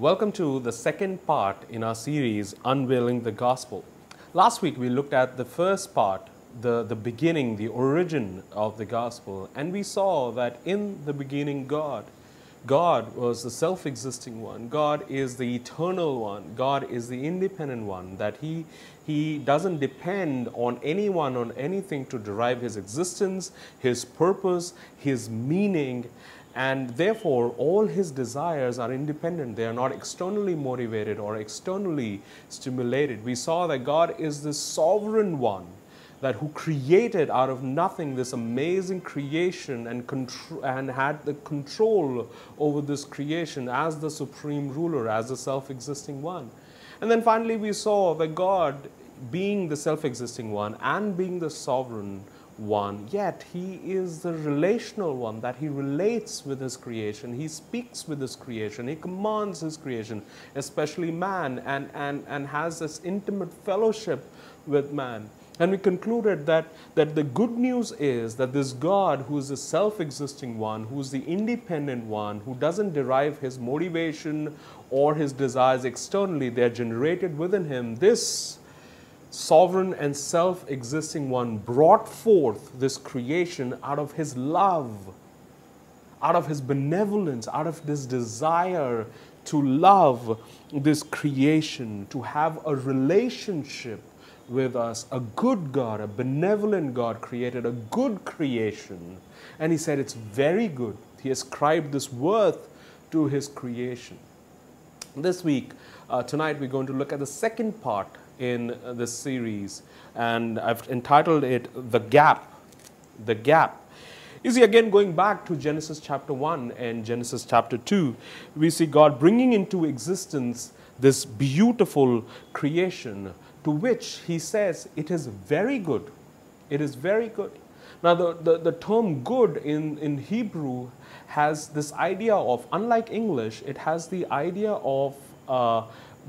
Welcome to the second part in our series, Unveiling the Gospel. Last week we looked at the first part, the beginning, the origin of the Gospel, and we saw that in the beginning God was the self-existing one. God is the eternal one. God is the independent one, that He doesn't depend on anyone, on anything to derive His existence, His purpose, His meaning, and therefore all His desires are independent. They are not externally motivated or externally stimulated. We saw that God is the sovereign one, that who created out of nothing this amazing creation and had the control over this creation as the supreme ruler, as the self-existing one. And then finally we saw that God, being the self-existing one and being the sovereign one, yet He is the relational one, that He relates with His creation, He speaks with His creation, He commands His creation, especially man, and has this intimate fellowship with man. And we concluded that the good news is that this God, who is the self-existing one, who is the independent one, who doesn't derive His motivation or His desires externally, they are generated within Him. This sovereign and self-existing one brought forth this creation out of His love, out of His benevolence, out of this desire to love this creation, to have a relationship with us. A good God, a benevolent God created a good creation, and He said it's very good. He ascribed this worth to His creation. This week, tonight, we're going to look at the second part in this series, and I've entitled it The Gap. The Gap. You see, again, going back to Genesis chapter 1 and Genesis chapter 2, we see God bringing into existence this beautiful creation, to which He says it is very good. It is very good. Now, the term good in Hebrew has this idea of, unlike English, it has the idea of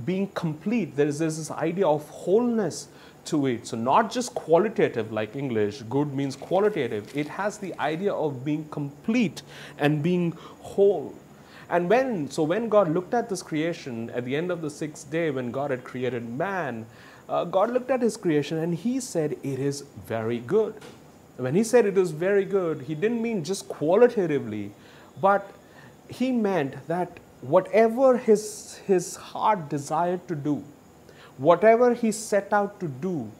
being complete. There's this idea of wholeness to it. So not just qualitative like English, good means qualitative. It has the idea of being complete and being whole. And when God looked at this creation at the end of the sixth day, when God had created man, God looked at His creation and He said it is very good. When He said it is very good, He didn't mean just qualitatively, but He meant that whatever his heart desired to do, whatever He set out to do,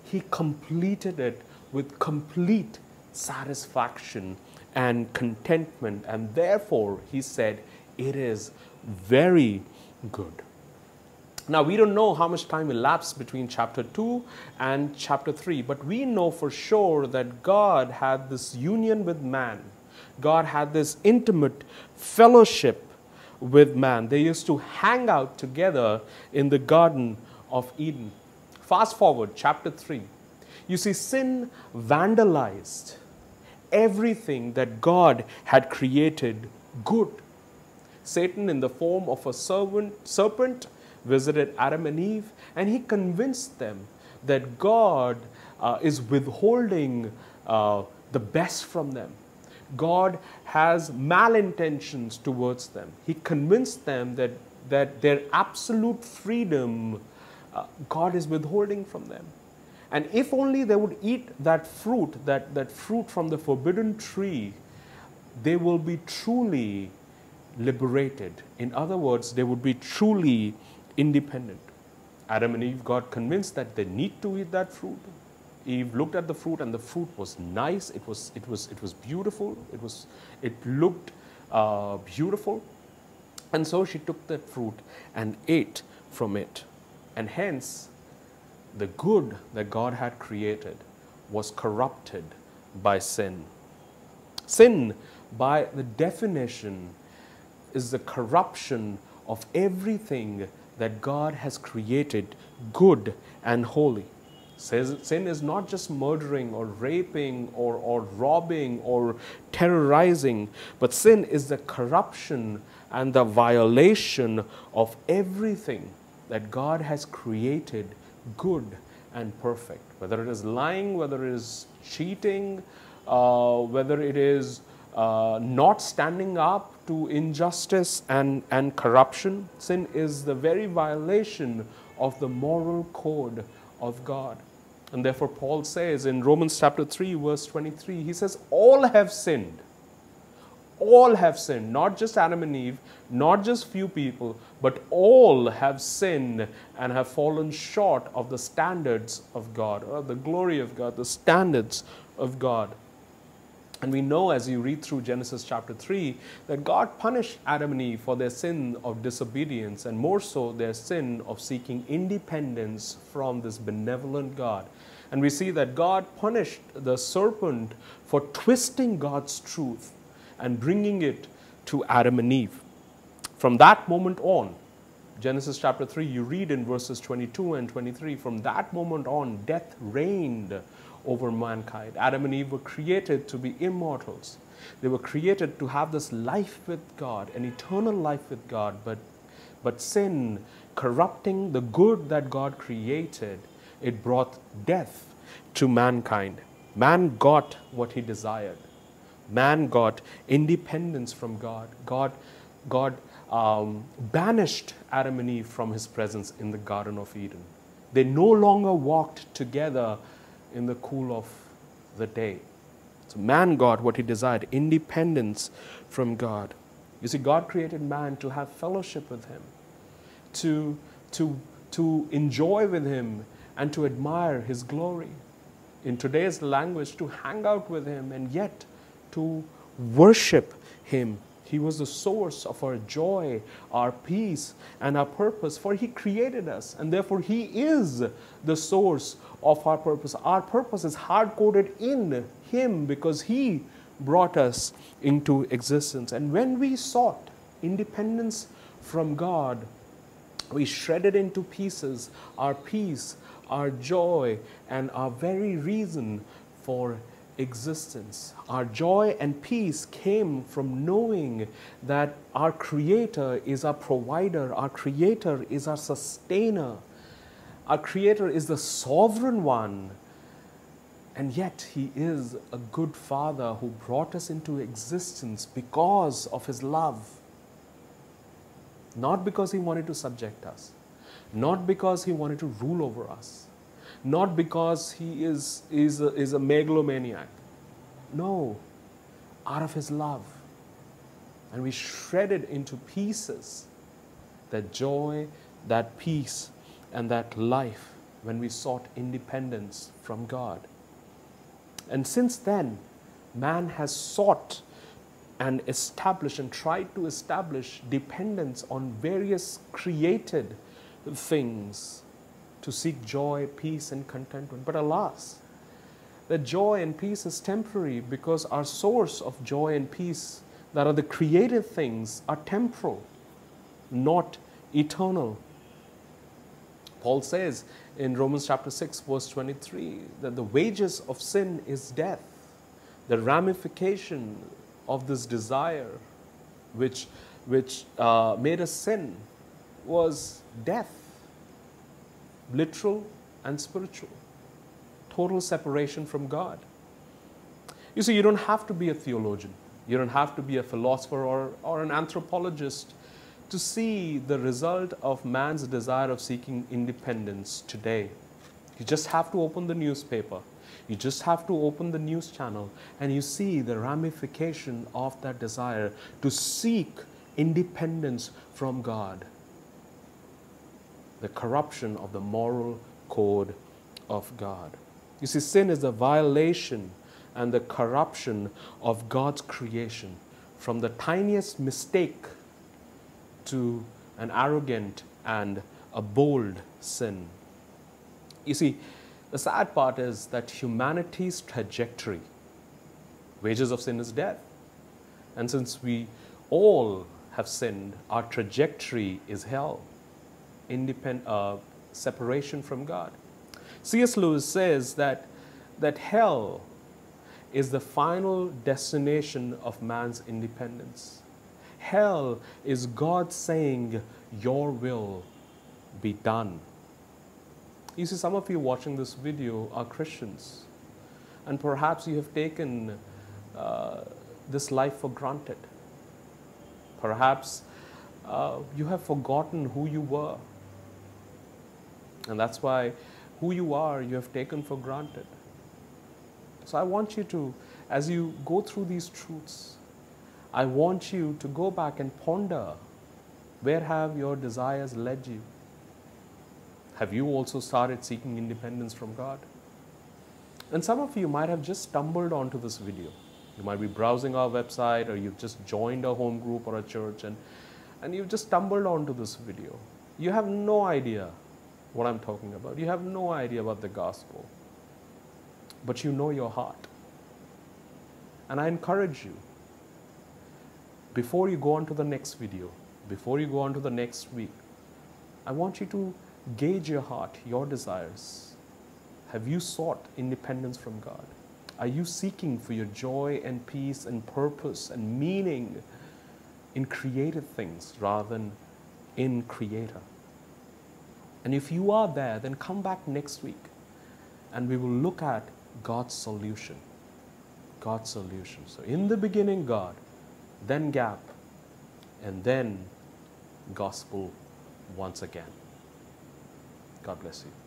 He completed it with complete satisfaction and contentment, and therefore He said it is very good. Now, we don't know how much time elapsed between chapter 2 and chapter 3, but we know for sure that God had this union with man. God had this intimate fellowship with man. They used to hang out together in the Garden of Eden. Fast forward, chapter 3. You see, sin vandalized everything that God had created good. Satan, in the form of a serpent, visited Adam and Eve, and he convinced them that God is withholding the best from them. God has malintentions towards them. He convinced them that their absolute freedom, God is withholding from them. And if only they would eat that fruit, that fruit from the forbidden tree, they will be truly liberated. In other words, they would be truly independent. Adam and Eve got convinced that they need to eat that fruit. Eve looked at the fruit, and the fruit was nice. It was beautiful. It looked beautiful, and so she took that fruit and ate from it. And hence, the good that God had created was corrupted by sin. Sin, by the definition, is the corruption of everything that God has created good and holy. Sin is not just murdering or raping or robbing or terrorizing, but sin is the corruption and the violation of everything that God has created good and perfect. Whether it is lying, whether it is cheating, whether it is not standing up to injustice and corruption. Sin is the very violation of the moral code of God. And therefore Paul says in Romans chapter 3 verse 23, he says, all have sinned. All have sinned, not just Adam and Eve, not just few people, but all have sinned and have fallen short of the standards of God, or the glory of God, the standards of God. And we know as you read through Genesis chapter 3 that God punished Adam and Eve for their sin of disobedience, and more so their sin of seeking independence from this benevolent God. And we see that God punished the serpent for twisting God's truth and bringing it to Adam and Eve. From that moment on, Genesis chapter 3, you read in verses 22 and 23, from that moment on, death reigned over mankind. Adam and Eve were created to be immortals. They were created to have this life with God, an eternal life with God, but sin, corrupting the good that God created, it brought death to mankind. Man got what he desired. Man got independence from God. God banished Adam and Eve from his presence in the Garden of Eden. They no longer walked together in the cool of the day. So man got what he desired, independence from God. You see, God created man to have fellowship with him, to enjoy with him and to admire his glory. In today's language, to hang out with him and yet to worship him. He was the source of our joy, our peace, and our purpose, for he created us, and therefore he is the source of our purpose. Our purpose is hard-coded in him because he brought us into existence. And when we sought independence from God, we shredded into pieces our peace, our joy, and our very reason for existence. Our joy and peace came from knowing that our Creator is our provider, our Creator is our sustainer, our Creator is the sovereign one, and yet He is a good Father who brought us into existence because of His love. Not because He wanted to subject us, not because He wanted to rule over us, not because He is a megalomaniac. No, out of His love. And we shredded into pieces that joy, that peace, and that life when we sought independence from God. And since then, man has sought and established and tried to establish dependence on various created things to seek joy, peace, and contentment. But alas, that joy and peace is temporary because our source of joy and peace, that are the created things, are temporal, not eternal. Paul says in Romans chapter 6, verse 23, that the wages of sin is death. The ramification of this desire which made us sin was death. Literal and spiritual. Total separation from God. You see, you don't have to be a theologian. You don't have to be a philosopher or an anthropologist to see the result of man's desire of seeking independence today. You just have to open the newspaper. You just have to open the news channel and you see the ramification of that desire to seek independence from God. The corruption of the moral code of God. You see, sin is the violation and the corruption of God's creation, from the tiniest mistake to an arrogant and a bold sin. You see, the sad part is that humanity's trajectory, wages of sin is death. And since we all have sinned, our trajectory is hell. Separation from God. C.S. Lewis says that hell is the final destination of man's independence. Hell is God saying, your will be done. You see, some of you watching this video are Christians, and perhaps you have taken this life for granted. Perhaps you have forgotten who you were. And that's why who you are, you have taken for granted. So I want you to, as you go through these truths, I want you to go back and ponder, where have your desires led you? Have you also started seeking independence from God? And some of you might have just stumbled onto this video. You might be browsing our website, or you've just joined a home group or a church, and you've just stumbled onto this video. You have no idea what I'm talking about. You have no idea about the gospel. But you know your heart. And I encourage you, before you go on to the next video, before you go on to the next week, I want you to gauge your heart, your desires. Have you sought independence from God? Are you seeking for your joy and peace and purpose and meaning in creative things rather than in Creator? And if you are there, then come back next week and we will look at God's solution. God's solution. So in the beginning, God, then gap, and then gospel once again. God bless you.